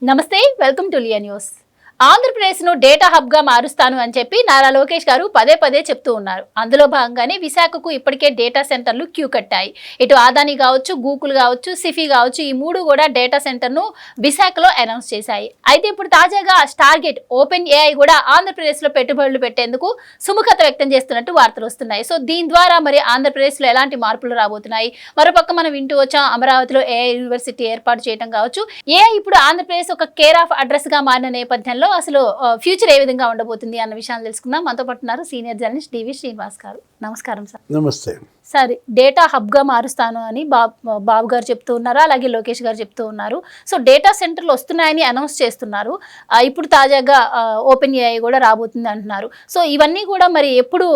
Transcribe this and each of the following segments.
నమస్తే, welcome to Liya news. ఆంధ్రప్రదేశ్ను data హబ్గా మారుస్తాను అని చెప్పి నారా లోకేష్ గారు పదే పదే చెప్తూ ఉన్నారు. అందులో భాగంగానే విశాఖకు ఇప్పటికే డేటా సెంటర్లు క్యూ కట్టాయి. ఇటు ఆదాని కావచ్చు, గూగుల్ కావచ్చు, సిఫీ కావచ్చు, ఈ మూడు కూడా డేటా సెంటర్ను విశాఖలో అనౌన్స్ చేశాయి. అయితే ఇప్పుడు తాజాగా స్టార్గేట్ ఓపెన్ ఏఐ కూడా ఆంధ్రప్రదేశ్లో పెట్టుబడులు పెట్టేందుకు సుముఖత వ్యక్తం చేస్తున్నట్టు వార్తలు వస్తున్నాయి. సో దీని ద్వారా మరి ఆంధ్రప్రదేశ్లో ఎలాంటి మార్పులు రాబోతున్నాయి? మరోపక్క మనం వింటూ వచ్చాం, అమరావతిలో ఏఐ యూనివర్సిటీ ఏర్పాటు చేయడం కావచ్చు. ఏఐ ఇప్పుడు ఆంధ్రప్రదేశ్ ఒక కేర్ ఆఫ్ అడ్రస్ గా మారిన నేపథ్యంలో అసలు ఫ్యూచర్ ఏ విధంగా ఉండబోతుంది అన్న విషయాన్ని తెలుసుకుందాం. మనతో పాటున్నారు సీనియర్ జర్నలిస్ట్ డివి శ్రీనివాస్ గారు. నమస్కారం సార్. నమస్తే సార్. డేటా హబ్గా మారుస్తాను అని బాబు గారు చెప్తూ ఉన్నారు, అలాగే లోకేష్ గారు చెప్తూ ఉన్నారు. సో డేటా సెంటర్లు వస్తున్నాయని అనౌన్స్ చేస్తున్నారు. ఇప్పుడు తాజాగా ఓపెన్ ఏఐ కూడా రాబోతుంది అంటున్నారు. సో ఇవన్నీ కూడా మరి ఎప్పుడు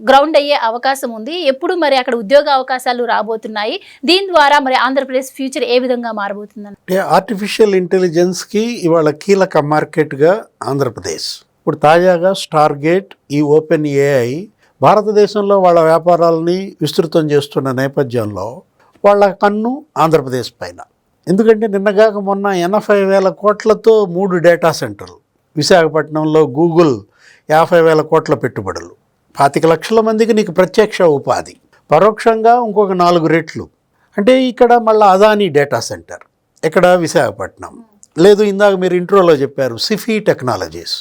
గ్రౌండ్ అయ్యే అవకాశం ఉంది? ఎప్పుడు మరి అక్కడ ఉద్యోగ అవకాశాలు రాబోతున్నాయి? దీని ద్వారా మరి ఆంధ్రప్రదేశ్ ఫ్యూచర్ ఏ విధంగా మారబోతుందని? ఆర్టిఫిషియల్ ఇంటెలిజెన్స్కి ఇవాళ కీలక మార్కెట్గా ఆంధ్రప్రదేశ్. ఇప్పుడు తాజాగా స్టార్గేట్, ఈ ఓపెన్ ఏఐ భారతదేశంలో వాళ్ళ వ్యాపారాలని విస్తృతం చేస్తున్న నేపథ్యంలో వాళ్ళ కన్ను ఆంధ్రప్రదేశ్ పైన. ఎందుకంటే నిన్నగాక మొన్న 80,000 కోట్లతో 3 డేటా సెంటర్లు, విశాఖపట్నంలో గూగుల్ 50,000 కోట్ల పెట్టుబడులు, 25 లక్షల మందికి నీకు ప్రత్యక్ష ఉపాధి, పరోక్షంగా ఇంకొక 4 రెట్లు. అంటే ఇక్కడ మళ్ళీ అదానీ డేటా సెంటర్ ఇక్కడ విశాఖపట్నం లేదు. ఇందాక మీరు ఇంట్రోలో చెప్పారు సిఫీ టెక్నాలజీస్.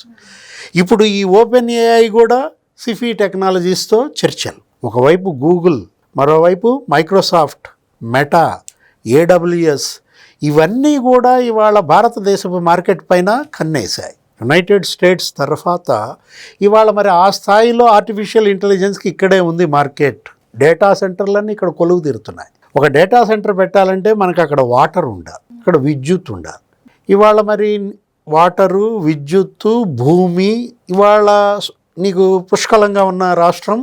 ఇప్పుడు ఈ ఓపెన్ ఏఐ కూడా సిఫీ టెక్నాలజీస్తో చర్చలు. ఒకవైపు గూగుల్, మరోవైపు మైక్రోసాఫ్ట్, మెటా, ఏడబ్ల్యూఎస్, ఇవన్నీ కూడా ఇవాళ భారతదేశపు మార్కెట్ పైన కన్నేశాయి. యునైటెడ్ స్టేట్స్ తర్వాత ఇవాళ మరి ఆ స్థాయిలో ఆర్టిఫిషియల్ ఇంటెలిజెన్స్కి ఇక్కడే ఉంది మార్కెట్. డేటా సెంటర్లన్నీ ఇక్కడ కొలువు తీరుతున్నాయి. ఒక డేటా సెంటర్ పెట్టాలంటే మనకు అక్కడ వాటర్ ఉండాలి, అక్కడ విద్యుత్ ఉండాలి. ఇవాళ మరి వాటరు, విద్యుత్తు, భూమి ఇవాళ నీకు పుష్కలంగా ఉన్న రాష్ట్రం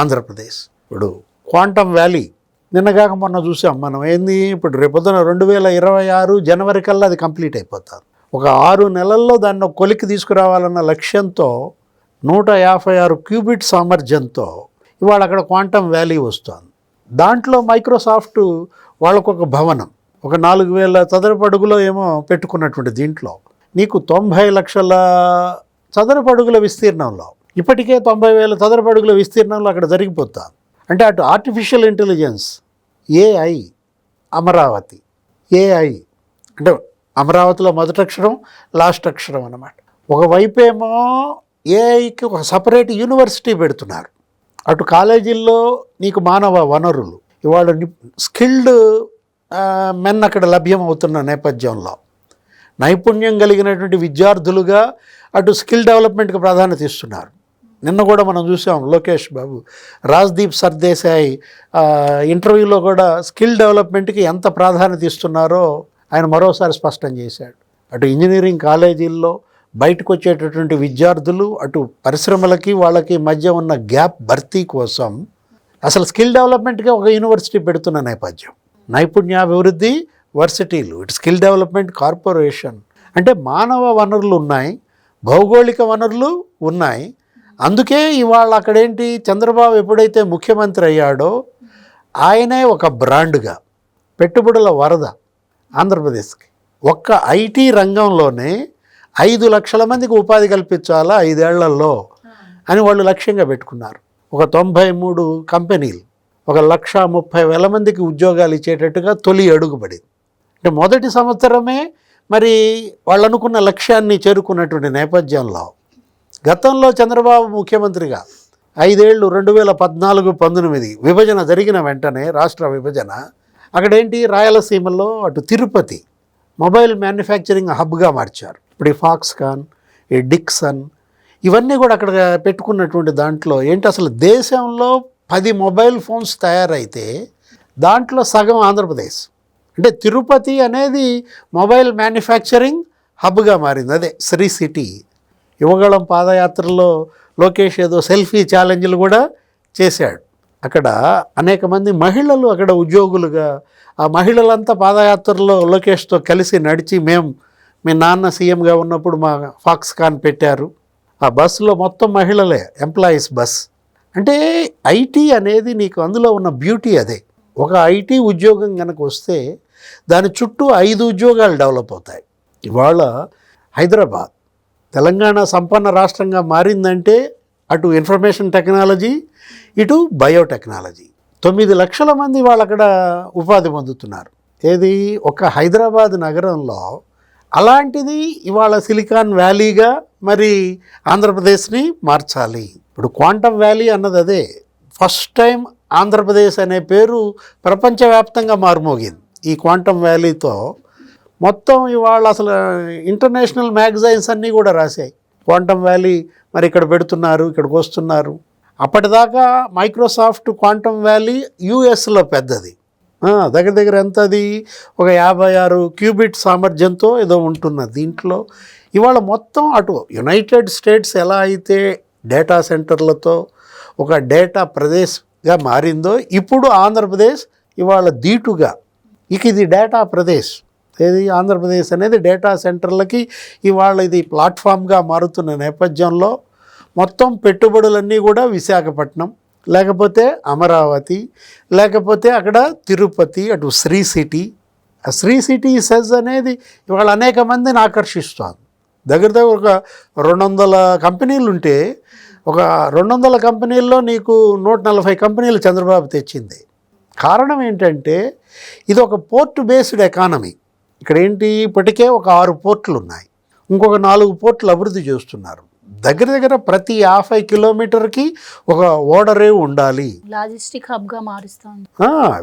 ఆంధ్రప్రదేశ్. ఇప్పుడు క్వాంటమ్ వ్యాలీ నిన్నగాక మొన్న చూసాం మనం. ఏంది ఇప్పుడు రేపొద్దున 2026 జనవరి కల్లా అది కంప్లీట్ అయిపోతారు. ఒక 6 నెలల్లో దాన్ని కొలికి తీసుకురావాలన్న లక్ష్యంతో 156 క్యూబిట్ సామర్థ్యంతో ఇవాళ అక్కడ క్వాంటమ్ వ్యాలీ వస్తుంది. దాంట్లో మైక్రోసాఫ్ట్ వాళ్ళకొక భవనం, ఒక 4,000 చదరపు అడుగులో ఏమో పెట్టుకున్నటువంటి దీంట్లో నీకు 90 లక్షల చదరపు అడుగుల విస్తీర్ణంలో, ఇప్పటికే 90,000 చదరపు అడుగుల విస్తీర్ణంలో అక్కడ జరిగిపోతాం. అంటే అటు artificial intelligence, AI, Amaravati. AI అంటే అమరావతిలో మొదటి అక్షరం, లాస్ట్ అక్షరం అన్నమాట. ఒకవైపేమో ఏఐకి ఒక సపరేట్ యూనివర్సిటీ పెడుతున్నారు. అటు కాలేజీల్లో నీకు మానవ వనరులు, ఇవాళ స్కిల్డ్ మెన్ అక్కడ లభ్యం అవుతున్న నేపథ్యంలో నైపుణ్యం కలిగినటువంటి విద్యార్థులుగా అటు స్కిల్ డెవలప్మెంట్కి ప్రాధాన్యత ఇస్తున్నారు. నిన్న కూడా మనం చూసాం లోకేష్ బాబు, రాజ్దీప్ సర్దేశాయ్ ఇంటర్వ్యూలో కూడా స్కిల్ డెవలప్మెంట్కి ఎంత ప్రాధాన్యత ఇస్తున్నారో ఆయన మరోసారి స్పష్టం చేశాడు. అటు ఇంజనీరింగ్ కాలేజీల్లో బయటకు వచ్చేటటువంటి విద్యార్థులు, అటు పరిశ్రమలకి వాళ్ళకి మధ్య ఉన్న గ్యాప్ భర్తీ కోసం అసలు స్కిల్ డెవలప్మెంట్గా ఒక యూనివర్సిటీ పెడుతున్న నేపథ్యం. నైపుణ్యాభివృద్ధి వర్సిటీలు, ఇటు స్కిల్ డెవలప్మెంట్ కార్పొరేషన్. అంటే మానవ వనరులు ఉన్నాయి, భౌగోళిక వనరులు ఉన్నాయి. అందుకే ఇవాళ అక్కడేంటి, చంద్రబాబు ఎప్పుడైతే ముఖ్యమంత్రి అయ్యాడో ఆయనే ఒక బ్రాండ్గా పెట్టుబడుల వరద ఆంధ్రప్రదేశ్కి. ఒక్క ఐటీ రంగంలోనే 5 లక్షల మందికి ఉపాధి కల్పించాలా 5 ఏళ్లలో అని వాళ్ళు లక్ష్యంగా పెట్టుకున్నారు. ఒక 93 కంపెనీలు, 1,30,000 మందికి ఉద్యోగాలు ఇచ్చేటట్టుగా తొలి అడుగుపడింది. అంటే మొదటి సంవత్సరమే మరి వాళ్ళు అనుకున్న లక్ష్యాన్ని చేరుకున్నటువంటి నేపథ్యంలో గతంలో చంద్రబాబు ముఖ్యమంత్రిగా 5 ఏళ్ళు 2014-19 విభజన జరిగిన వెంటనే, రాష్ట్ర విభజన, అక్కడేంటి రాయలసీమలో అటు తిరుపతి మొబైల్ మ్యానుఫ్యాక్చరింగ్ హబ్గా మార్చారు. ఇప్పుడు ఈ ఫాక్స్కాన్, ఈ డిక్సన్, ఇవన్నీ కూడా అక్కడ పెట్టుకున్నటువంటి దాంట్లో ఏంటి, అసలు దేశంలో 10 మొబైల్ ఫోన్స్ తయారైతే దాంట్లో సగం ఆంధ్రప్రదేశ్. అంటే తిరుపతి అనేది మొబైల్ మ్యానుఫ్యాక్చరింగ్ హబ్గా మారింది. అదే శ్రీ సిటీ. యువగళం పాదయాత్రలో లోకేష్ ఏదో సెల్ఫీ ఛాలెంజ్లు కూడా చేశాడు. అక్కడ అనేక మంది మహిళలు అక్కడ ఉద్యోగులుగా, ఆ మహిళలంతా పాదయాత్రలో లోకేష్తో కలిసి నడిచి, మీ నాన్న సీఎంగా ఉన్నప్పుడు మా ఫాక్స్కాన్ పెట్టారు. ఆ బస్సులో మొత్తం మహిళలే, ఎంప్లాయీస్ బస్. అంటే ఐటీ అనేది నీకు అందులో ఉన్న బ్యూటీ అదే. ఒక ఐటీ ఉద్యోగం కనుక వస్తే దాని చుట్టూ 5 ఉద్యోగాలు డెవలప్ అవుతాయి. ఇవాళ హైదరాబాద్ తెలంగాణ సంపన్న రాష్ట్రంగా మారిందంటే అటు ఇన్ఫర్మేషన్ టెక్నాలజీ, ఇటు బయోటెక్నాలజీ. 9 లక్షల మంది వాళ్ళు అక్కడ ఉపాధి పొందుతున్నారు. ఏది ఒక హైదరాబాద్ నగరంలో. అలాంటిది ఇవాళ సిలికాన్ వ్యాలీగా మరి ఆంధ్రప్రదేశ్ని మార్చాలి. ఇప్పుడు క్వాంటమ్ వ్యాలీ అన్నది అదే. ఫస్ట్ టైం ఆంధ్రప్రదేశ్ అనే పేరు ప్రపంచవ్యాప్తంగా మారుమోగింది ఈ క్వాంటమ్ వ్యాలీతో. మొత్తం ఇవాళ అసలు ఇంటర్నేషనల్ మ్యాగజైన్స్ అన్నీ కూడా రాశాయి క్వాంటమ్ వ్యాలీ మరి ఇక్కడ పెడుతున్నారు, ఇక్కడికి వస్తున్నారు. అప్పటిదాకా మైక్రోసాఫ్ట్ క్వాంటమ్ వ్యాలీ యుఎస్లో పెద్దది. దగ్గర దగ్గర ఎంత అది ఒక 56 క్యూబిట్ సామర్థ్యంతో ఏదో ఉంటున్నది. దీంట్లో ఇవాళ మొత్తం అటు యునైటెడ్ స్టేట్స్ ఎలా అయితే డేటా సెంటర్లతో ఒక డేటా ప్రదేశ్గా మారిందో, ఇప్పుడు ఆంధ్రప్రదేశ్ ఇవాళ దీటుగా ఇక ఇది డేటా ప్రదేశ్. ఏది ఆంధ్రప్రదేశ్ అనేది డేటా సెంటర్లకి ఇవాళ ఇది ప్లాట్ఫామ్గా మారుతున్న నేపథ్యంలో మొత్తం పెట్టుబడులన్నీ కూడా విశాఖపట్నం, లేకపోతే అమరావతి, లేకపోతే అక్కడ తిరుపతి, అటు శ్రీ సిటీ. ఆ శ్రీ సిటీ సెజ్ అనేది ఇవాళ అనేక మందిని ఆకర్షిస్తోంది. దగ్గర దగ్గర ఒక 200 కంపెనీలు ఉంటే ఒక 200 కంపెనీల్లో నీకు 140 కంపెనీలు చంద్రబాబు తెచ్చింది. కారణం ఏంటంటే ఇది ఒక పోర్ట్ బేస్డ్ ఎకానమీ. ఇక్కడ ఏంటి, ఇప్పటికే ఒక 6 పోర్టులు ఉన్నాయి, ఇంకొక 4 పోర్టులు అభివృద్ధి చేస్తున్నారు. దగ్గర దగ్గర ప్రతి 50 కిలోమీటర్కి ఒక ఓడరే ఉండాలి. లాజిస్టిక్ హబ్గా మారుస్తుంది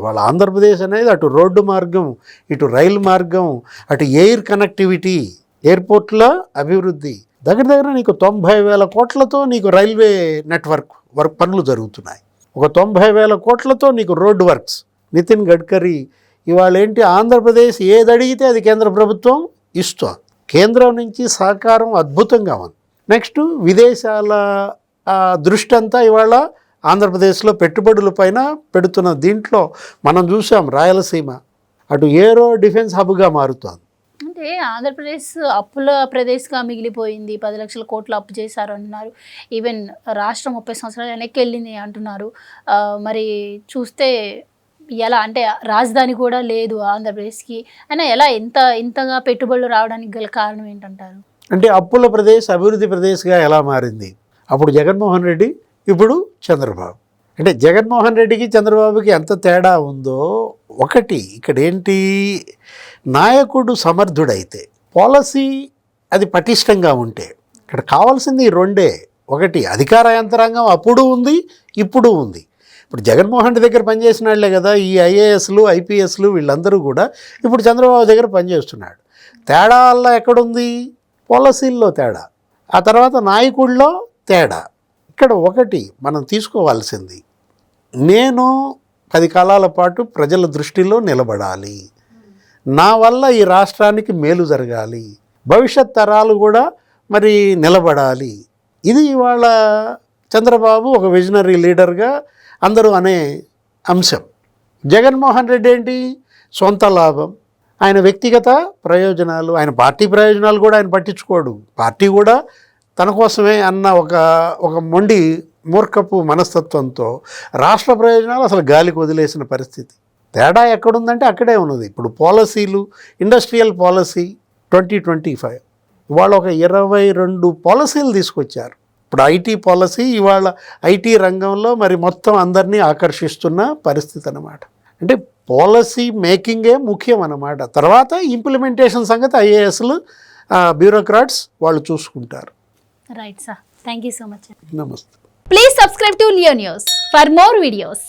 వాళ్ళ ఆంధ్రప్రదేశ్ అనేది అటు రోడ్డు మార్గం, ఇటు రైలు మార్గం, అటు ఎయిర్ కనెక్టివిటీ, ఎయిర్పోర్ట్ల అభివృద్ధి. దగ్గర దగ్గర నీకు 90,000 కోట్లతో నీకు రైల్వే నెట్వర్క్ పనులు జరుగుతున్నాయి. ఒక 90,000 కోట్లతో నీకు రోడ్ వర్క్స్. నితిన్ గడ్కరీ ఇవాళ ఏంటి, ఆంధ్రప్రదేశ్ ఏది అడిగితే అది కేంద్ర ప్రభుత్వం ఇస్తుంది. కేంద్రం నుంచి సహకారం అద్భుతంగా ఉంది. నెక్స్ట్ విదేశాల దృష్టి అంతా ఇవాళ ఆంధ్రప్రదేశ్లో పెట్టుబడుల పైన పెడుతున్న. దీంట్లో మనం చూసాం రాయలసీమ అటు ఏరో డిఫెన్స్ హబ్గా మారుతోంది. అంటే ఆంధ్రప్రదేశ్ అప్పుల ప్రదేశ్గా మిగిలిపోయింది. 10 లక్షల కోట్లు అప్పు చేశారు అంటున్నారు. ఈవెన్ రాష్ట్రం 30 సంవత్సరాలు వెనక్కి వెళ్ళింది అంటున్నారు. మరి చూస్తే ఎలా అంటే రాజధాని కూడా లేదు ఆంధ్రప్రదేశ్కి. అయినా ఎలా ఇంతగా పెట్టుబడులు రావడానికి గల కారణం ఏంటంటారు? అంటే అప్పుల ప్రదేశ్ అభివృద్ధి ప్రదేశ్గా ఎలా మారింది? అప్పుడు జగన్మోహన్ రెడ్డి, ఇప్పుడు చంద్రబాబు. అంటే జగన్మోహన్ రెడ్డికి చంద్రబాబుకి ఎంత తేడా ఉందో ఒకటి. ఇక్కడ ఏంటి, నాయకుడు సమర్థుడైతే, పాలసీ అది పటిష్టంగా ఉంటే, ఇక్కడ కావాల్సింది 2. ఒకటి అధికార యంత్రాంగం అప్పుడు ఉంది, ఇప్పుడు ఉంది. ఇప్పుడు జగన్మోహన్ రెడ్డి దగ్గర పనిచేసిన వాళ్ళే కదా ఈ ఐఏఎస్లు, ఐపీఎస్లు వీళ్ళందరూ కూడా ఇప్పుడు చంద్రబాబు దగ్గర పనిచేస్తున్నాడు. తేడా వల్ల ఎక్కడుంది, పాలసీల్లో తేడా, ఆ తర్వాత నాయకుల్లో తేడా. ఇక్కడ ఒకటి మనం తీసుకోవాల్సింది, నేను 10 కాలాల పాటు ప్రజల దృష్టిలో నిలబడాలి, నా వల్ల ఈ రాష్ట్రానికి మేలు జరగాలి, భవిష్యత్ తరాలు కూడా మరి నిలబడాలి. ఇది ఇవాళ చంద్రబాబు ఒక విజనరీ లీడర్గా అందరూ అనే అంశం. జగన్మోహన్ రెడ్డి ఏంటి, సొంత లాభం, ఆయన వ్యక్తిగత ప్రయోజనాలు, ఆయన పార్టీ ప్రయోజనాలు కూడా ఆయన పట్టించుకోడు. పార్టీ కూడా తన కోసమే అన్న ఒక మొండి మూర్ఖపు మనస్తత్వంతో రాష్ట్ర ప్రయోజనాలు అసలు గాలికి వదిలేసిన పరిస్థితి. తేడా ఎక్కడుందంటే అక్కడే ఉన్నది. ఇప్పుడు పాలసీలు, ఇండస్ట్రియల్ పాలసీ 2025 ఇవాళ ఒక 22 పాలసీలు తీసుకొచ్చారు. ఇప్పుడు ఐటీ పాలసీ ఇవాళ ఐటీ రంగంలో మరి మొత్తం అందరినీ ఆకర్షిస్తున్న పరిస్థితి అన్నమాట. అంటే పాలసీ మేకింగే ముఖ్యం అన్నమాట. తర్వాత ఇంప్లిమెంటేషన్ సంగతి ఐఏఎస్లు, బ్యూరోక్రాట్స్ వాళ్ళు చూసుకుంటారు. Right sir, thank you so much. నమస్తే. Please subscribe to Leo News for more videos.